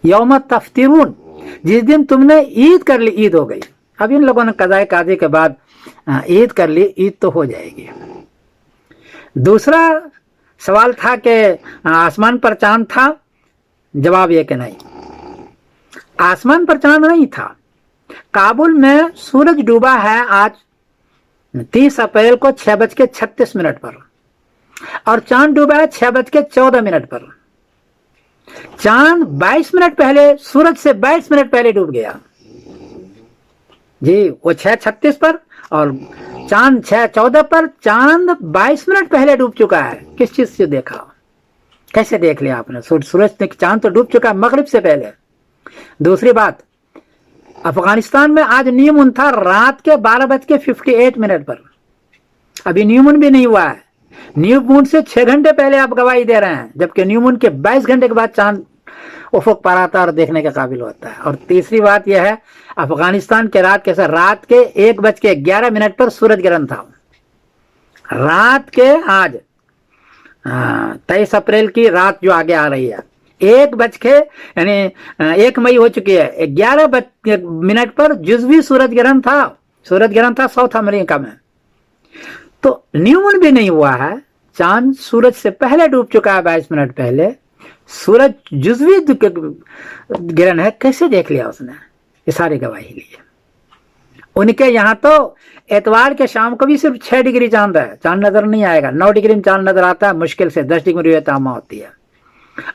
यौम तफ्तिरून, जिस दिन तुमने ईद कर ली ईद हो गई। अब इन लोगों ने कज़ाए काज़ी के बाद ईद कर ली, ईद तो हो जाएगी। दूसरा सवाल था कि आसमान पर चांद था, जवाब ये कि नहीं, आसमान पर चांद नहीं था। काबुल में सूरज डूबा है आज 30 अप्रैल को 6:36 पर, और चांद डूबा है 6:14 पर। चांद 22 मिनट पहले, सूरज से 22 मिनट पहले डूब गया जी, वो 6:36 पर और चांद 6:14 पर। चांद 22 मिनट पहले डूब चुका है। किस चीज से देखा, कैसे देख लिया आपने? सूरज ने, चांद तो डूब चुका है मगरिब से पहले। दूसरी बात, अफगानिस्तान में आज न्यू मून था रात के 12:58 पर। अभी न्यू मून भी नहीं हुआ है। न्यू मून से 6 घंटे पहले आप गवाही दे रहे हैं, जबकि न्यू मून के 22 घंटे के बाद चांद उफक पर आता और देखने के काबिल होता है। और तीसरी बात यह है, अफगानिस्तान के रात रात के 1:11 पर सूरज ग्रहण था। रात के आज 23 अप्रैल की रात जो आगे आ रही है, 1 मई हो चुकी है, 11 पर जुज़वी सूरज ग्रहण था। सूरज ग्रहण था साउथ अमेरिका में। तो न्यू मून भी नहीं हुआ है, चांद सूरज से पहले डूब चुका है 22 मिनट पहले। सूरज जुज़वी ग्रहण है, कैसे देख लिया उसने? ये सारी गवाही ली है। उनके यहाँ तो एतवार के शाम को भी सिर्फ 6 डिग्री चांद है, चांद नजर नहीं आएगा। 9 डिग्री में चांद नजर आता है मुश्किल से, 10 डिग्री तामा होती है।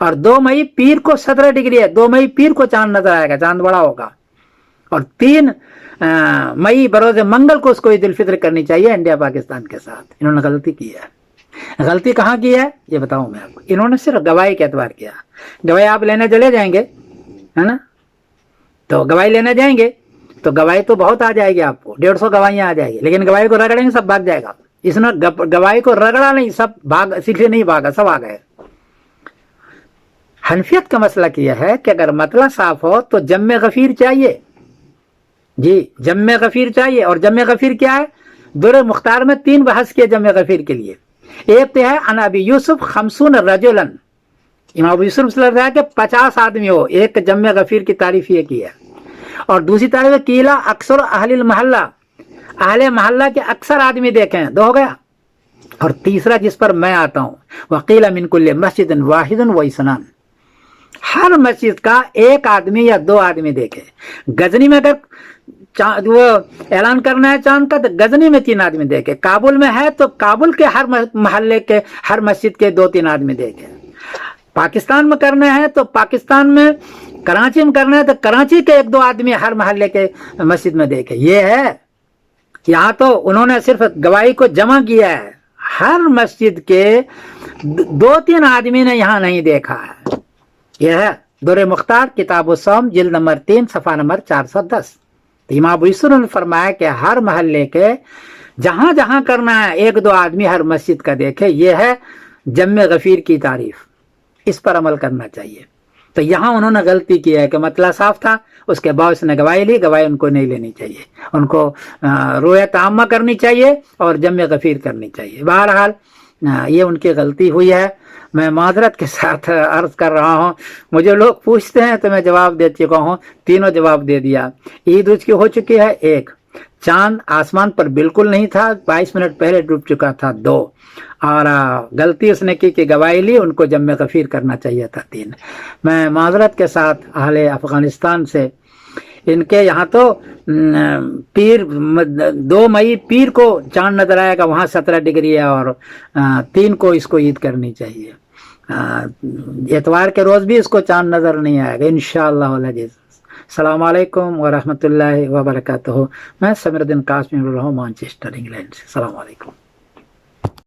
और 2 मई पीर को 17 डिग्री है, 2 मई पीर को चांद नजर आएगा, चांद बड़ा होगा। और 3 मई बरोज मंगल को उसको ईद उल फित्र करनी चाहिए इंडिया पाकिस्तान के साथ। इन्होंने गलती की है। गलती कहाँ की है ये बताऊं मैं आपको। इन्होंने सिर्फ गवाही के एतबार किया। गवाही आप लेने चले जाएंगे, है ना, तो गवाही लेने जाएंगे तो गवाही तो बहुत आ जाएगी, आपको 150 गवाहियां आ जाएगी, लेकिन गवाही को रगड़ेंगे सब भाग जाएगा। इसने गवाही को रगड़ा नहीं, सब भाग, इसलिए नहीं भागा, सब आ गए। हनफियत का मसला यह है कि अगर मतला साफ हो तो जम्मे गफीर चाहिए जी, जम्मे गफीर चाहिए। और जम्मे गफीर क्या है? दुर मुख्तार में 3 बहस किए जम्मे गफीर के लिए। एक तो है अन अबी यूसुफ 50 रजुलन, इमाम अबू यूसुफ है कि 50 आदमी हो। एक जम्मे गफीर की तारीफ ये की है। और दूसरी तारीफ कीला अक्सर अहलिल महल्ला, अहले महल्ला के अक्सर आदमी देखें, 2 हो गया। और तीसरा जिस पर मैं आता हूँ, वकीला मिन कुल्li मस्जिदिन वाहिदुन व इसनान, हर मस्जिद का 1 आदमी या 2 आदमी देखे। गजनी में अगर वो ऐलान करना है चांद का तो गजनी में 3 आदमी देखे। काबुल में है तो काबुल के हर महल्ले के, हर मस्जिद के 2-3 आदमी देखे। पाकिस्तान में करना है तो पाकिस्तान में, कराची में करना है तो कराची के 1-2 आदमी हर महल्ले के मस्जिद में देखे। ये है, यहाँ तो उन्होंने सिर्फ गवाही को जमा किया है, हर मस्जिद के 2-3 आदमी ने यहाँ नहीं देखा है। यह है दुर मुख्तार किताब सौम जिल्द नंबर 3 सफ़ा नंबर 410। तो इमाम अबू यूसुफ ने फरमाया कि हर महल्ले के जहां जहां करना है 1-2 आदमी हर मस्जिद का देखे। यह है जम्मे गफीर की तारीफ, इस पर अमल करना चाहिए। तो यहाँ उन्होंने गलती की है कि मतला साफ था, उसके बाद उसने गवाही ली। गवाही उनको नहीं लेनी चाहिए, उनको रोयत आम्मा करनी चाहिए और जम्मे गफीर करनी चाहिए। बहरहाल ये उनकी गलती हुई है। मैं माजरत के साथ अर्ज कर रहा हूँ। मुझे लोग पूछते हैं तो मैं जवाब दे चुका हूँ, तीनों जवाब दे दिया। ईद उसकी हो चुकी है 1, चांद आसमान पर बिल्कुल नहीं था, 22 मिनट पहले डूब चुका था 2, और गलती उसने की कि गवाही ली, उनको जम्मे गफीर करना चाहिए था 3। मैं माजरत के साथ अहले अफगानिस्तान से, इनके यहाँ तो पीर 2 मई पीर को चांद नजर आएगा, वहाँ 17 डिग्री है, और 3 को इसको ईद करनी चाहिए। एतवार के रोज भी इसको चांद नजर नहीं आएगा इंशाअल्लाह अज़ीज़। अस्सलामु अलैकुम व रहमतुल्लाहि व बरकातहू। मैं समीरुद्दीन कासमी बोल रहा हूँ मैनचेस्टर इंग्लैंड से। अस्सलामु अलैकुम।